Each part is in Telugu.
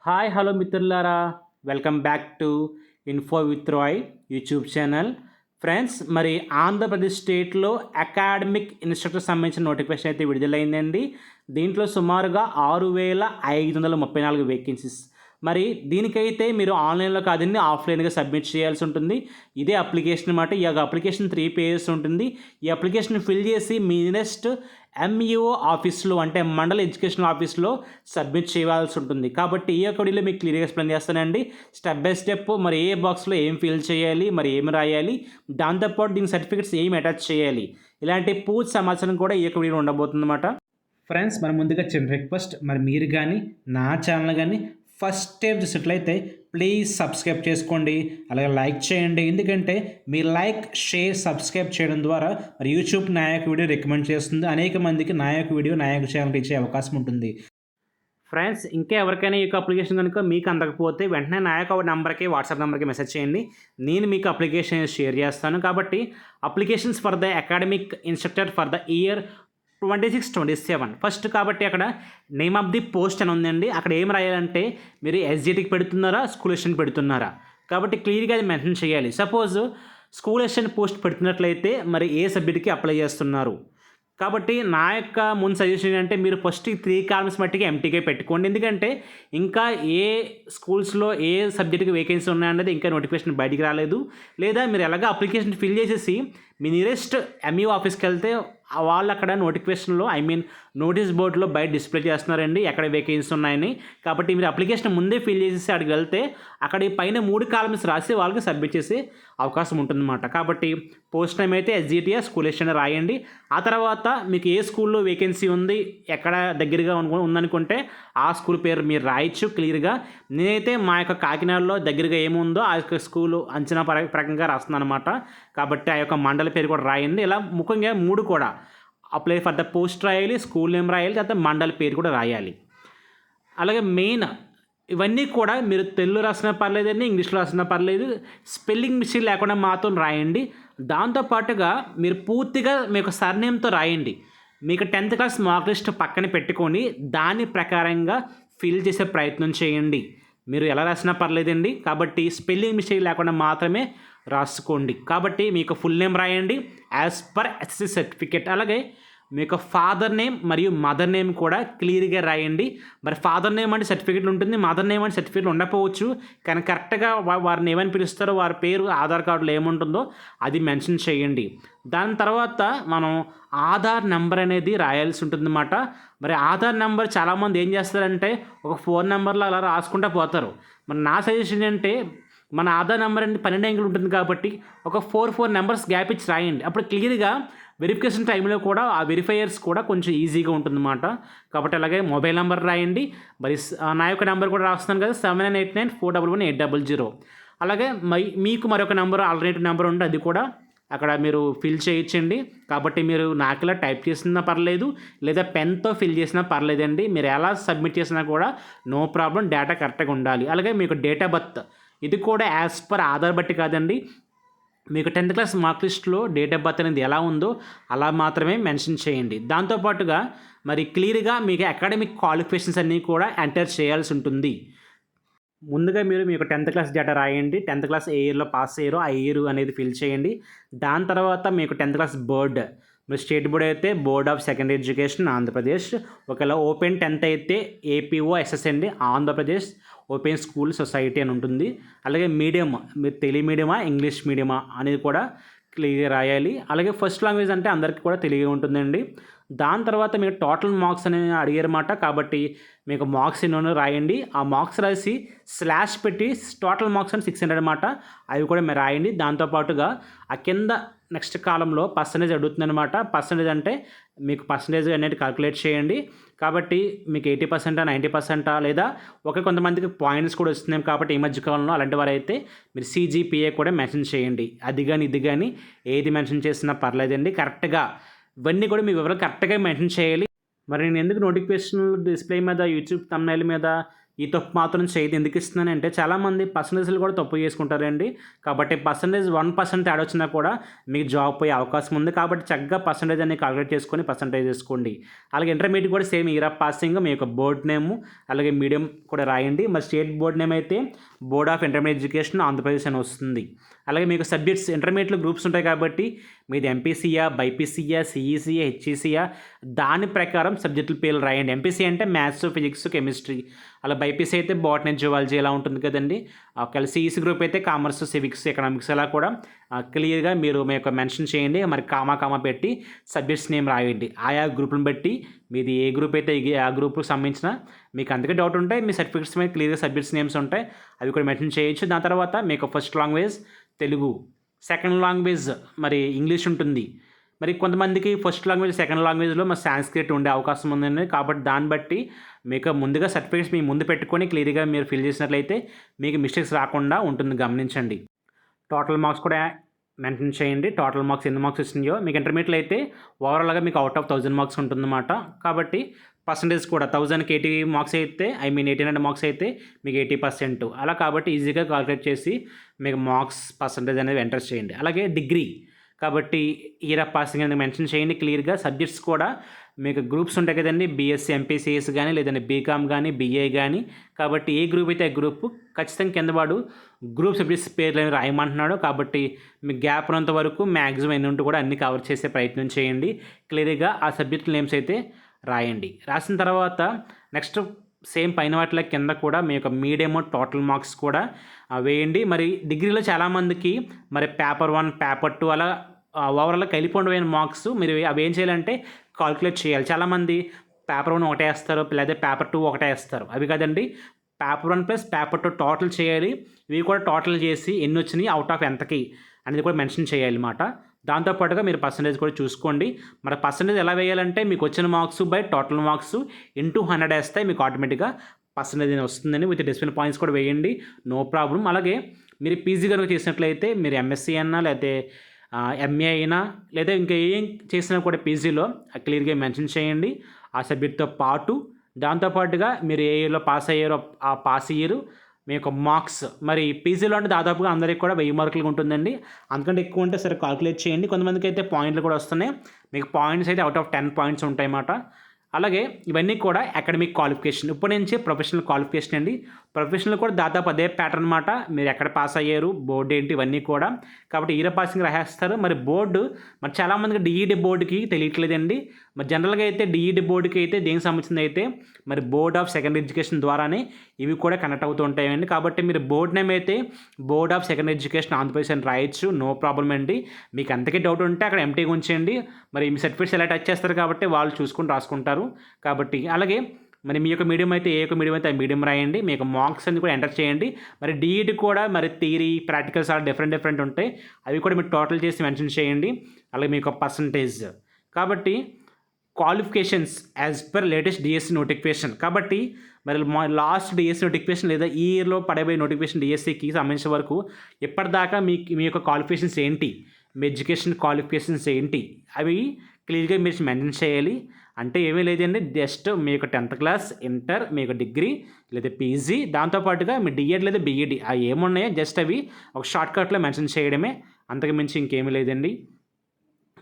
హాయ్ హలో మిత్రులారా, welcome back to info with Rai YouTube channel. Friends, మరి ఆంధ్రప్రదేశ్ స్టేట్లో అకాడమిక్ ఇన్స్ట్రక్టర్ సంబంధించిన నోటిఫికేషన్ అయితే విడుదలైందండి. దీంట్లో సుమారుగా 6,534 వేకెన్సీస్. మరి దీనికైతే మీరు ఆన్లైన్లో కాదండి, ఆఫ్లైన్గా సబ్మిట్ చేయాల్సి ఉంటుంది. ఇదే అప్లికేషన్ అనమాట. ఈ యొక్క అప్లికేషన్ 3 పేజెస్ ఉంటుంది. ఈ అప్లికేషన్ ఫిల్ చేసి మీ నెక్స్ట్ ఎంఈఓ ఆఫీస్లో, అంటే మండల ఎడ్యుకేషన్ ఆఫీస్లో సబ్మిట్ చేయాల్సి ఉంటుంది. కాబట్టి ఈ యొక్క వీడియోలో మీకు క్లియర్గా ఎక్స్ప్లెయిన్ చేస్తానండి, స్టెప్ బై స్టెప్. మరి ఏ బాక్స్లో ఏం ఫిల్ చేయాలి, మరి ఏమి రాయాలి, దాంతోపాటు దీని సర్టిఫికేట్స్ ఏమి అటాచ్ చేయాలి, ఇలాంటి పూర్తి సమాచారం కూడా ఈ యొక్క వీడియో ఉండబోతుంది అన్నమాట. ఫ్రెండ్స్, మరి ముందుగా చిన్న రిక్వెస్ట్, మరి మీరు కానీ నా ఛానల్ కానీ ఫస్ట్ టైం చూసినట్లయితే ప్లీజ్ సబ్స్క్రైబ్ చేసుకోండి, అలాగే లైక్ చేయండి. ఎందుకంటే మీ లైక్, షేర్, సబ్స్క్రైబ్ చేయడం ద్వారా మరి యూట్యూబ్ నా యొక్క వీడియో రికమెండ్ చేస్తుంది. అనేక మందికి నా యొక్క వీడియో నా యొక్క ఛానల్ ఇచ్చే అవకాశం ఉంటుంది. ఫ్రెండ్స్, ఇంకా ఎవరికైనా ఈ యొక్క అప్లికేషన్ కనుక మీకు అందకపోతే వెంటనే నా యొక్క నెంబర్కి, వాట్సాప్ నెంబర్కి మెసేజ్ చేయండి. నేను మీకు అప్లికేషన్ షేర్ చేస్తాను. కాబట్టి applications for the academic instructor for the year 26-27 first. కాబట్టి అక్కడ నేమ్ ఆఫ్ ది పోస్ట్ అని ఉందండి. అక్కడ ఏం రాయాలంటే మీరు ఎస్జిటికి పెడుతున్నారా, స్కూల్ అసిస్టెంట్ పెడుతున్నారా, కాబట్టి క్లియర్గా అది మెన్షన్ చేయాలి. సపోజ్ స్కూల్ అసిస్టెంట్ పోస్ట్ పెడుతున్నట్లయితే మరి ఏ సబ్జెక్ట్కి అప్లై చేస్తున్నారు. కాబట్టి నా యొక్క ముందు సజెషన్ ఏంటంటే మీరు ఫస్ట్ 3 కాలమ్స్ మట్టికి ఎంటీగా పెట్టుకోండి. ఎందుకంటే ఇంకా ఏ స్కూల్స్లో ఏ సబ్జెక్ట్కి వేకెన్సీ ఉన్నాయన్నది ఇంకా నోటిఫికేషన్ బయటికి రాలేదు. లేదా మీరు ఎలాగ అప్లికేషన్ ఫిల్ చేసేసి మీ నియరెస్ట్ ఎంఈఓ ఆఫీస్కి వెళ్తే వాళ్ళు అక్కడ నోటిఫికేషన్లో నోటీస్ బోర్డులో బయట డిస్ప్లే చేస్తున్నారండి ఎక్కడ వేకెన్సీ ఉన్నాయని. కాబట్టి మీరు అప్లికేషన్ ముందే ఫిల్ చేసేసి అక్కడికి వెళ్తే అక్కడ పైన 3 కాలమ్స్ రాసి వాళ్ళకి సబ్మిట్ చేసే అవకాశం ఉంటుందన్నమాట. కాబట్టి పోస్ట్ నేమ్ అయితే ఎస్జిటిఆర్ స్కూల్ అసిస్టెంట్ రాయండి. ఆ తర్వాత మీకు ఏ స్కూల్లో వేకెన్సీ ఉంది, ఎక్కడ దగ్గరగా ఉందనుకుంటే ఆ స్కూల్ పేరు మీరు రాయొచ్చు క్లియర్గా. నేనైతే మా యొక్క కాకినాడలో దగ్గరగా ఏముందో ఆ యొక్క స్కూల్ అంచనా ప్రకంగా రాస్తున్నాను అనమాట. కాబట్టి ఆ యొక్క మండల పేరు కూడా రాయండి. ఇలా ముఖ్యంగా 3 కూడా అప్లై ఫర్ ద పోస్ట్ రాయాలి, స్కూల్ నేమ్ రాయాలి, తర్వాత మండల పేరు కూడా రాయాలి. అలాగే మెయిన్ ఇవన్నీ కూడా మీరు తెలుగు రాసినా పర్లేదండి, ఇంగ్లీష్లో రాసినా పర్లేదు, స్పెల్లింగ్ మిస్టేక్ లేకుండా మాత్రం రాయండి. దాంతోపాటుగా మీరు పూర్తిగా మీకు సర్నేమ్తో రాయండి. మీకు 10th క్లాస్ మార్క్ లిస్ట్ పక్కన పెట్టుకొని దాని ప్రకారంగా ఫిల్ చేసే ప్రయత్నం చేయండి. మీరు ఎలా రాసినా పర్లేదండి, కాబట్టి స్పెల్లింగ్ మిస్టేక్ లేకుండా మాత్రమే రాసుకోండి. కాబట్టి మీకు ఫుల్ నేమ్ రాయండి యాజ్ పర్ ఎస్ఎస్సి సర్టిఫికేట్. అలాగే మీకు ఫాదర్ నేమ్ మరియు మదర్ నేమ్ కూడా క్లియర్గా రాయండి. మరి ఫాదర్ నేమ్ అంటే సర్టిఫికేట్లు ఉంటుంది, మదర్ నేమ్ అంటే సర్టిఫికేట్లు ఉండకపోవచ్చు. కానీ కరెక్ట్గా వారిని ఏమని పిలుస్తారో, వారి పేరు ఆధార్ కార్డులో ఏముంటుందో అది మెన్షన్ చేయండి. దాని తర్వాత మనం ఆధార్ నెంబర్ అనేది రాయాల్సి ఉంటుందన్నమాట. మరి ఆధార్ నెంబర్ చాలామంది ఏం చేస్తారంటే ఒక 4 నెంబర్లో అలా రాసుకుంటూ పోతారు. మరి నా సజెషన్ ఏంటంటే మన ఆధార్ నెంబర్ అంటే 12 అంకెలు ఉంటుంది కాబట్టి ఒక 4 నెంబర్స్ గ్యాప్ ఇచ్చి రాయండి. అప్పుడు క్లియర్గా వెరిఫికేషన్ టైంలో కూడా ఆ వెరిఫైయర్స్ కూడా కొంచెం ఈజీగా ఉంటుందన్నమాట. కాబట్టి అలాగే మొబైల్ నెంబర్ రాయండి. మరి నా యొక్క నెంబర్ కూడా రాస్తున్నాను కదా, 7989411800. అలాగే మీకు మరొక నెంబర్, ఆల్టర్నేటివ్ నెంబర్ ఉంటే అది కూడా అక్కడ మీరు ఫిల్ చేయించండి. కాబట్టి మీరు నాకులా టైప్ చేసినా పర్లేదు, లేదా పెన్తో ఫిల్ చేసినా పర్లేదండి. మీరు ఎలా సబ్మిట్ చేసినా కూడా నో ప్రాబ్లం, డేటా కరెక్ట్గా ఉండాలి. అలాగే మీకు డేట్ ఆఫ్ బర్త్ ఇది కూడా యాజ్ పర్ ఆధార్ బట్టి కాదండి, మీకు 10th క్లాస్ మార్క్ లిస్ట్లో డేట్ ఆఫ్ బర్త్ అనేది ఎలా ఉందో అలా మాత్రమే మెన్షన్ చేయండి. దాంతోపాటుగా మరి క్లియర్గా మీకు అకాడమిక్ క్వాలిఫికేషన్స్ అన్నీ కూడా ఎంటర్ చేయాల్సి ఉంటుంది. ముందుగా మీరు మీకు 10th క్లాస్ డేటా రాయండి. 10th క్లాస్ ఏ ఇయర్లో పాస్ అయ్యారో ఆ ఇయర్ అనేది ఫిల్ చేయండి. దాని తర్వాత మీకు 10th క్లాస్ బోర్డ్, మీరు స్టేట్ బోర్డ్ అయితే board of secondary education Andhra Pradesh, ఒకవేళ ఓపెన్ 10th అయితే ఏపీఓఎస్ఎస్ అండి, ఆంధ్రప్రదేశ్ ఓపెన్ స్కూల్ సొసైటీ అని ఉంటుంది. అలాగే మీడియం, మీరు తెలుగు మీడియమా ఇంగ్లీష్ మీడియమా అనేది కూడా క్లియర్గా రాయాలి. అలాగే ఫస్ట్ లాంగ్వేజ్ అంటే అందరికీ కూడా తెలియగా ఉంటుందండి. దాని తర్వాత మీకు టోటల్ మార్క్స్ అనేది అడిగారన్నమాట. కాబట్టి మీకు మార్క్స్ ఎన్నో రాయండి. ఆ మార్క్స్ రాసి స్లాష్ పెట్టి టోటల్ మార్క్స్ అని 600 అన్నమాట, అవి కూడా మీరు రాయండి. దాంతోపాటుగా ఆ కింద నెక్స్ట్ కాలంలో పర్సంటేజ్ అడుగుతుందన్నమాట. పర్సంటేజ్ అంటే మీకు పర్సంటేజ్ అనేది క్యాలిక్యులేట్ చేయండి. కాబట్టి మీకు 80%, 90%, లేదా కొంతమందికి పాయింట్స్ కూడా వస్తున్నాయి. కాబట్టి ఈ మధ్య కాలంలో అలాంటి వారైతే మీరు సిజిపిఏ కూడా మెన్షన్ చేయండి. అది కానీ ఇది కానీ ఏది మెన్షన్ చేసినా పర్లేదండి. కరెక్ట్గా ఇవన్నీ కూడా మీ వివరాలు కరెక్ట్గా మెన్షన్ చేయాలి. మరి నేను ఎందుకు నోటిఫికేషన్ డిస్ప్లే మీద, యూట్యూబ్ థంబ్నెయిల్ మీద ఈ తప్పు మాత్రం చేయదు. ఎందుకు ఇస్తున్నానంటే చాలామంది పర్సంటేజ్లు కూడా తప్పు చేసుకుంటారండి. కాబట్టి పర్సంటేజ్ 1% తేడా వచ్చినా కూడా మీకు జాబ్ పోయే అవకాశం ఉంది. కాబట్టి చక్కగా పర్సంటేజ్ అనేది కాలిక్యులేట్ చేసుకొని పర్సంటేజ్ చేసుకోండి. అలాగే ఇంటర్మీడియట్ కూడా సేమ్ ఇయర్ ఆఫ్ పాసింగ్ మీ యొక్క బోర్డ్ నేము అలాగే మీడియం కూడా రాయండి. మరి స్టేట్ బోర్డ్ నేమ్ అయితే board of intermediate education Andhra Pradesh అని వస్తుంది. అలాగే మీకు సబ్జెక్ట్స్ ఇంటర్మీడియట్లో గ్రూప్స్ ఉంటాయి కాబట్టి మీది ఎంపీసీయా, బైపీసీయా, సిఈసీయా, హెచ్ఈసీయా దాని ప్రకారం సబ్జెక్టుల పేర్లు రాయండి. ఎంపీసీ అంటే మ్యాథ్స్, ఫిజిక్స్, కెమిస్ట్రీ. అలా బైపీసీ అయితే బాటనీ, జువాలజీ ఇలా ఉంటుంది కదండి. ఒకవేళ సిఈసీ గ్రూప్ అయితే కామర్స్, సివిక్స్, ఎకనామిక్స్ అలా కూడా క్లియర్గా మీరు మీ యొక్క మెన్షన్ చేయండి. మరి కామా పెట్టి సబ్జెక్ట్స్ నేమ్ రాయండి. ఆయా గ్రూపులను బట్టి మీది ఏ గ్రూప్ అయితే ఆ గ్రూప్కి సంబంధించిన మీకు అందుకే డౌట్ ఉంటాయి మీ సర్టిఫికేట్స్ మీద క్లియర్గా సబ్జెక్ట్స్ నేమ్స్ ఉంటాయి, అవి కూడా మెన్షన్ చేయొచ్చు. దాని తర్వాత మీకు first language Telugu, second language మరి ఇంగ్లీష్ ఉంటుంది. మరి కొంతమందికి ఫస్ట్ లాంగ్వేజ్, సెకండ్ లాంగ్వేజ్లో మరి సాంస్క్రిట్ ఉండే అవకాశం ఉందండి. కాబట్టి దాన్ని బట్టి మీకు ముందుగా సర్టిఫికేట్స్ మీ ముందు పెట్టుకొని క్లియర్గా మీరు ఫిల్ చేసినట్లయితే మీకు మిస్టేక్స్ రాకుండా ఉంటుంది, గమనించండి. టోటల్ మార్క్స్ కూడా మెన్షన్ చేయండి. టోటల్ మార్క్స్ ఎన్ని మార్క్స్ వచ్చినాయో. మీకు ఇంటర్మీడియట్లో అయితే ఓవరాల్గా మీకు అవుట్ ఆఫ్ 1000 మార్క్స్ ఉంటుందన్నమాట. కాబట్టి పర్సంటేజ్ కూడా 1000కి 80 మార్క్స్ అయితే 1800 మార్క్స్ అయితే మీకు 80%. అలా కాబట్టి ఈజీగా కాల్కులేట్ చేసి మీకు మార్క్స్ పర్సంటేజ్ అనేది ఎంటర్ చేయండి. అలాగే డిగ్రీ కాబట్టి ఇయర్ ఆఫ్ పాసింగ్ అనేది మెన్షన్ చేయండి క్లియర్గా. సబ్జెక్ట్స్ కూడా మీకు గ్రూప్స్ ఉంటాయి కదండి, బీఎస్సీ, ఎంపీసీఎస్ కానీ లేదంటే బీకామ్ కానీ బీఏ కానీ. కాబట్టి ఏ గ్రూప్ అయితే ఆ గ్రూప్ ఖచ్చితంగా కింద వాడు గ్రూప్ సబ్జెక్ట్స్ పేర్లను రాయమంటున్నాడు. కాబట్టి మీకు గ్యాప్ ఉన్నంత వరకు మ్యాక్సిమం ఎన్ని ఉంటూ కూడా అన్ని కవర్ చేసే ప్రయత్నం చేయండి. క్లియర్గా ఆ సబ్జెక్ట్ నేమ్స్ అయితే రాయండి. రాసిన తర్వాత నెక్స్ట్ సేమ్ పైన వాటిలో కింద కూడా మీ యొక్క మీడియం టోటల్ మార్క్స్ కూడా వేయండి. మరి డిగ్రీలో చాలామందికి మరి పేపర్ 1, పేపర్ 2 అలా ఓవరాల్గా కలిపి మార్క్స్ మీరు అవి ఏం చేయాలంటే కాల్కులేట్ చేయాలి. చాలామంది పేపర్ 1 ఒకటే వేస్తారు, లేదా పేపర్ 2 ఒకటే వేస్తారు. అవి కదండి, పేపర్ 1 ప్లస్ పేపర్ 2 టోటల్ చేయాలి. ఇవి కూడా టోటల్ చేసి ఎన్ని వచ్చినాయి, అవుట్ ఆఫ్ ఎంతకి అనేది కూడా మెన్షన్ చేయాలి అన్నమాట. దాంతోపాటుగా మీరు పర్సంటేజ్ కూడా చూసుకోండి. మరి పర్సంటేజ్ ఎలా వేయాలంటే మీకు వచ్చిన marks by total marks into 100 వేస్తే మీకు ఆటోమేటిక్గా పర్సంటేజ్ వస్తుందని విత్ డెసిమల్ పాయింట్స్ కూడా వేయండి, నో ప్రాబ్లం. అలాగే మీరు పీజీ కనుక చేసినట్లయితే మీరు ఎంఎస్సీ అయినా లేకపోతే ఎంఏ అయినా లేదా ఇంకా ఏం చేసినా కూడా పీజీలో క్లియర్గా మెన్షన్ చేయండి ఆ సబ్జెక్ట్తో పాటు. దాంతోపాటుగా మీరు ఏ ఇయర్లో పాస్ అయ్యారో ఆ పాస్ ఇయర్ మీ యొక్క మార్క్స్. మరి పీజీలో అంటే దాదాపుగా అందరికీ కూడా 1000 మార్కులు ఉంటుందండి. అంతకంటే ఎక్కువ ఉంటే సరే కాల్కులేట్ చేయండి. కొంతమందికి అయితే పాయింట్లు కూడా వస్తున్నాయి. మీకు పాయింట్స్ అయితే అవుట్ ఆఫ్ 10 పాయింట్స్ ఉంటాయి అన్నమాట. అలాగే ఇవన్నీ కూడా అకాడమిక్ క్వాలిఫికేషన్. ఇప్పటి నుంచి ప్రొఫెషనల్ క్వాలిఫికేషన్ అండి. ప్రొఫెషనల్ కూడా దాదాపు అదే ప్యాటర్న్ అనమాట. మీరు ఎక్కడ పాస్ అయ్యారు, బోర్డు ఏంటి, ఇవన్నీ కూడా. కాబట్టి ఇయర్ పాసింగ్ రాసేస్తారు. మరి బోర్డు మరి చాలామందికి డిఈడి బోర్డుకి తెలియట్లేదండి. మరి జనరల్గా అయితే డిఈడి బోర్డుకి అయితే దేనికి సంబంధించింది అయితే మరి బోర్డ్ ఆఫ్ సెకండరీ ఎడ్యుకేషన్ ద్వారానే ఇవి కూడా కనెక్ట్ అవుతూ ఉంటాయండి. కాబట్టి మీరు బోర్డు నేమ్ అయితే board of secondary education Andhra Pradesh అని రాయొచ్చు, నో ప్రాబ్లం అండి. మీకు అంతకే డౌట్ ఉంటే అక్కడ ఎంటీగా ఉంచండి. మరి మీ సర్టిఫికేట్స్ ఎలా టచ్ చేస్తారు కాబట్టి వాళ్ళు చూసుకుని రాసుకుంటారు. కాబట్టి అలాగే మరి మీ యొక్క మీడియం అయితే ఏ యొక్క మీడియం అయితే ఆ మీడియం రాయండి. మీ యొక్క మార్క్స్ అన్ని కూడా ఎంటర్ చేయండి. మరి డిఈడి కూడా మరి థియరీ, ప్రాక్టికల్స్ చాలా డిఫరెంట్ ఉంటాయి. అవి కూడా మీరు టోటల్ చేసి మెన్షన్ చేయండి. అలాగే మీ యొక్క పర్సంటేజ్. కాబట్టి qualifications as per latest DSC notification. కాబట్టి మరి లాస్ట్ డిఎస్సి నోటిఫికేషన్ లేదా ఈ ఇయర్లో పడబోయే నోటిఫికేషన్ డిఎస్సికి సంబంధించిన వరకు ఇప్పటిదాకా మీ యొక్క క్వాలిఫికేషన్స్ ఏంటి, మీ ఎడ్యుకేషన్ క్వాలిఫికేషన్స్ ఏంటి, అవి క్లియర్గా మీరు మెన్షన్ చేయాలి. అంటే ఏమీ లేదండి, జస్ట్ మీ యొక్క 10th క్లాస్, ఇంటర్, మీ యొక్క డిగ్రీ లేదా పీజీ, దాంతోపాటుగా మీ డిఎడ్ లేదా బీఈడి అవి ఏమున్నాయో జస్ట్ అవి ఒక షార్ట్కట్లో మెన్షన్ చేయడమే, అంతకు మించి ఇంకేమీ లేదండి.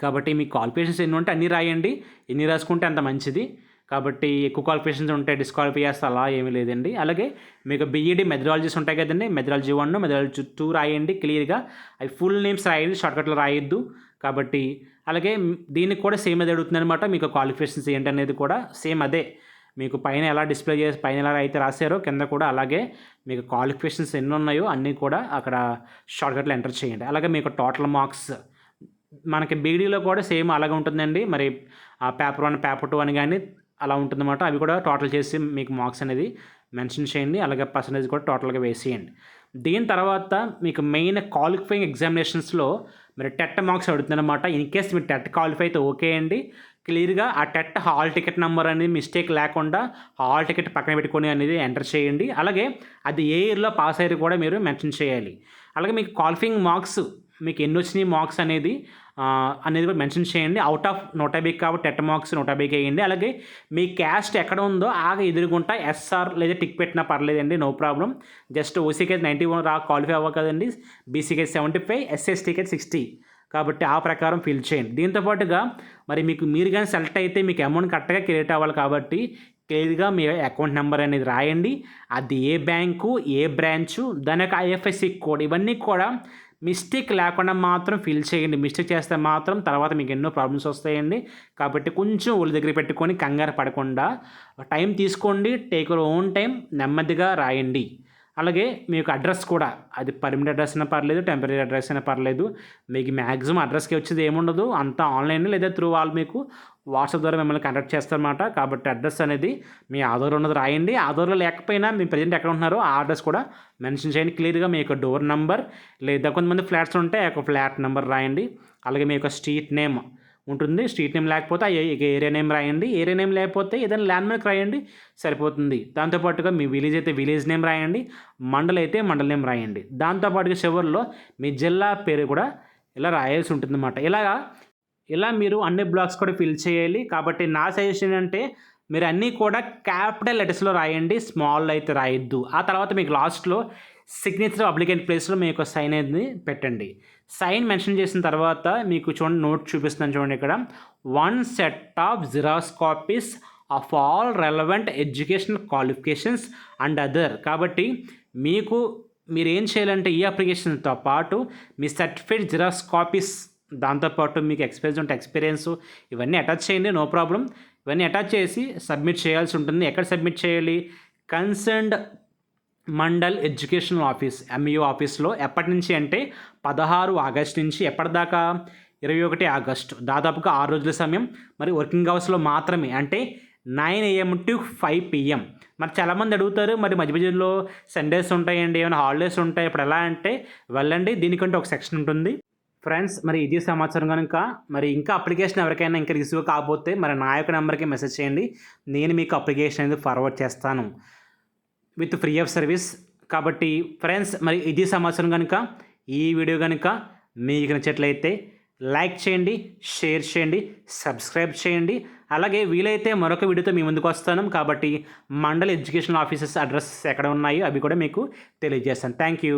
కాబట్టి మీ క్వాలిఫికేషన్స్ ఎన్ని ఉంటే అన్నీ రాయండి. ఎన్ని రాసుకుంటే అంత మంచిది. కాబట్టి ఎక్కువ క్వాలిఫికేషన్స్ ఉంటే డిస్క్వాలిఫై చేస్తే అలా ఏమీ లేదండి. అలాగే మీకు బీఈడి మెథడాలజీస్ ఉంటాయి కదండి, మెథడాలజీ 1, మెథడాలజీ 2 రాయండి క్లియర్గా. అవి ఫుల్ నేమ్స్ రాయండి, షార్ట్కట్లో రాయొద్దు. కాబట్టి అలాగే దీనికి కూడా సేమ్ అదే అడుగుతుంది అనమాట. మీకు క్వాలిఫికేషన్స్ ఏంటనేది కూడా సేమ్ అదే. మీకు పైన ఎలా డిస్ప్లే చేసి పైన ఎలా అయితే రాశారో కింద కూడా అలాగే మీకు క్వాలిఫికేషన్స్ ఎన్ని ఉన్నాయో అన్నీ కూడా అక్కడ షార్ట్కట్లో ఎంటర్ చేయండి. అలాగే మీకు టోటల్ మార్క్స్ మనకి బీడీలో కూడా సేమ్ అలాగే ఉంటుందండి. మరి పేపర్ 1, పేపర్ 2 అని కానీ అలా ఉంటుందన్నమాట. అవి కూడా టోటల్ చేసి మీకు మార్క్స్ అనేది మెన్షన్ చేయండి. అలాగే పర్సంటేజ్ కూడా టోటల్గా వేసేయండి. దీని తర్వాత మీకు మెయిన్ క్వాలిఫైయింగ్ ఎగ్జామినేషన్స్లో మరి టెట్ మార్క్స్ అడుగుతుందన్నమాట. ఇన్ కేస్ మీరు టెట్ క్వాలిఫై అయితే ఓకే అండి. క్లియర్గా ఆ టెట్ హాల్ టికెట్ నెంబర్ అనేది మిస్టేక్ లేకుండా హాల్ టికెట్ పక్కన పెట్టుకొని అనేది ఎంటర్ చేయండి. అలాగే అది ఏ ఇయర్లో పాస్ అయ్యారు కూడా మీరు మెన్షన్ చేయాలి. అలాగే మీకు క్వాలిఫైయింగ్ మార్క్స్ మీకు ఎన్ని వచ్చినాయి మార్క్స్ అనేది అనేది కూడా మెన్షన్ చేయండి. అవుట్ ఆఫ్ 150 కాబట్టి టెట్ మార్క్స్ 150 వేయండి. అలాగే మీ క్యాస్ట్ ఎక్కడ ఉందో ఎదురుగుంటా ఎస్ఆర్ లేదా టిక్ పెట్టినా పర్లేదండి, నో ప్రాబ్లం. జస్ట్ ఓసీకి అయితే 91 క్వాలిఫై అవ్వ కదండి, బీసీకి అయితే 75, ఎస్ఎస్టీకి అయితే 60. కాబట్టి ఆ ప్రకారం ఫిల్ చేయండి. దీంతోపాటుగా మరి మీరు కానీ సెలెక్ట్ అయితే మీకు అమౌంట్ కరెక్ట్గా క్రియేట్ అవ్వాలి కాబట్టి క్లియర్గా మీ అకౌంట్ నెంబర్ అనేది రాయండి. అది ఏ బ్యాంకు, ఏ బ్రాంచు, దాని యొక్క ఐఎఫ్ఎస్సి కోడ్, ఇవన్నీ కూడా మిస్టేక్ లేకుండా మాత్రం ఫిల్ చేయండి. మిస్టేక్ చేస్తే మాత్రం తర్వాత మీకు ఎన్నో ప్రాబ్లమ్స్ వస్తాయండి. కాబట్టి కొంచెం ఒళ్ళు దగ్గర పెట్టుకొని కంగారు పడకుండా టైం తీసుకోండి. టేక్ యువర్ ఓన్ టైం, నెమ్మదిగా రాయండి. అలాగే మీకు అడ్రస్ కూడా, అది పర్మనెంట్ అడ్రస్ అయినా పర్లేదు, టెంపరీ అడ్రస్ అయినా పర్లేదు, మీకు మ్యాక్సిమం అడ్రస్కి వచ్చేది ఏముండదు, అంతా ఆన్లైన్ లేదా త్రూ వాళ్ళు మీకు వాట్సాప్ ద్వారా మిమ్మల్ని కాంటాక్ట్ చేస్తారన్నమాట. కాబట్టి అడ్రస్ అనేది మీ ఆధార్లో ఉన్నది రాయండి. ఆధార్లో లేకపోయినా మీ ప్రజెంట్ ఎక్కడ ఉంటున్నారో ఆ అడ్రస్ కూడా మెన్షన్ చేయండి క్లియర్గా. మీ యొక్క డోర్ నెంబర్ లేదా కొంతమంది ఫ్లాట్స్ ఉంటే ఆ యొక్క ఫ్లాట్ నెంబర్ రాయండి. అలాగే మీ యొక్క స్ట్రీట్ నేమ్ ఉంటుంది, స్ట్రీట్ నేమ్ లేకపోతే ఏరియా నేమ్ రాయండి. ఏరియా నేమ్ లేకపోతే ఏదైనా ల్యాండ్ మార్క్ రాయండి, సరిపోతుంది. దాంతోపాటుగా మీ విలేజ్ అయితే విలేజ్ నేమ్ రాయండి, మండల్ అయితే మండల్ నేమ్ రాయండి. దాంతోపాటుగా చివరిలో మీ జిల్లా పేరు కూడా ఇలా రాయాల్సి ఉంటుంది అన్నమాట. ఇలా మీరు అన్ని బ్లాక్స్ కూడా ఫిల్ చేయాలి. కాబట్టి నా సజెషన్ అంటే మీరు అన్నీ కూడా క్యాపిటల్ లెటర్స్లో రాయండి, స్మాల్ అయితే రాయొద్దు. ఆ తర్వాత మీకు లాస్ట్లో సిగ్నేచర్ అప్లికెంట్ ప్లేస్లో మీ యొక్క సైన్ అనేది పెట్టండి. సైన్ మెన్షన్ చేసిన తర్వాత మీకు చూడండి, నోట్ చూపిస్తున్నాను చూడండి ఇక్కడ, 1 set of xerox copies of all relevant educational qualifications and other. కాబట్టి మీరు ఏం చేయాలంటే ఈ అప్లికేషన్తో పాటు మీ సర్టిఫికేట్ జిరాక్స్ కాపీస్, దాంతోపాటు మీకు ఎక్స్పీరియన్స్ ఉంటే ఎక్స్పీరియన్స్, ఇవన్నీ అటాచ్ చేయండి, నో ప్రాబ్లం. ఇవన్నీ అటాచ్ చేసి సబ్మిట్ చేయాల్సి ఉంటుంది. ఎక్కడ సబ్మిట్ చేయాలి? Concerned mandal educational office, MEO ఆఫీస్లో. ఎప్పటి నుంచి అంటే 16 ఆగస్టు నుంచి ఎప్పటిదాకా 21 ఆగస్టు, దాదాపుగా 6 రోజుల సమయం. మరి వర్కింగ్ అవర్స్లో మాత్రమే, అంటే 9 AM to 5 PM. మరి చాలామంది అడుగుతారు, మరి మధ్య మధ్యలో సండేస్ ఉంటాయండి, ఏమైనా హాలిడేస్ ఉంటాయి, ఇప్పుడు ఎలా అంటే వెళ్ళండి, దీనికంటే ఒక సెక్షన్ ఉంటుంది ఫ్రెండ్స్. మరి ఇది సమాచారం కనుక మరి ఇంకా అప్లికేషన్ ఎవరికైనా ఇంకా రిసీవ్ కాకపోతే మరి నా యొక్క నెంబర్కి మెసేజ్ చేయండి, నేను మీకు అప్లికేషన్ అనేది ఫార్వర్డ్ చేస్తాను విత్ ఫ్రీ ఆఫ్ సర్వీస్. కాబట్టి ఫ్రెండ్స్, మరి ఇది సమాచారం కనుక ఈ వీడియో కనుక మీకు నచ్చినట్లయితే లైక్ చేయండి, షేర్ చేయండి, సబ్స్క్రైబ్ చేయండి. అలాగే వీలైతే మరొక వీడియోతో మీ ముందుకు వస్తాను. కాబట్టి మండల్ ఎడ్యుకేషనల్ ఆఫీసెస్ అడ్రస్ ఎక్కడ ఉన్నాయో అవి కూడా మీకు తెలియజేస్తాను. Thank you.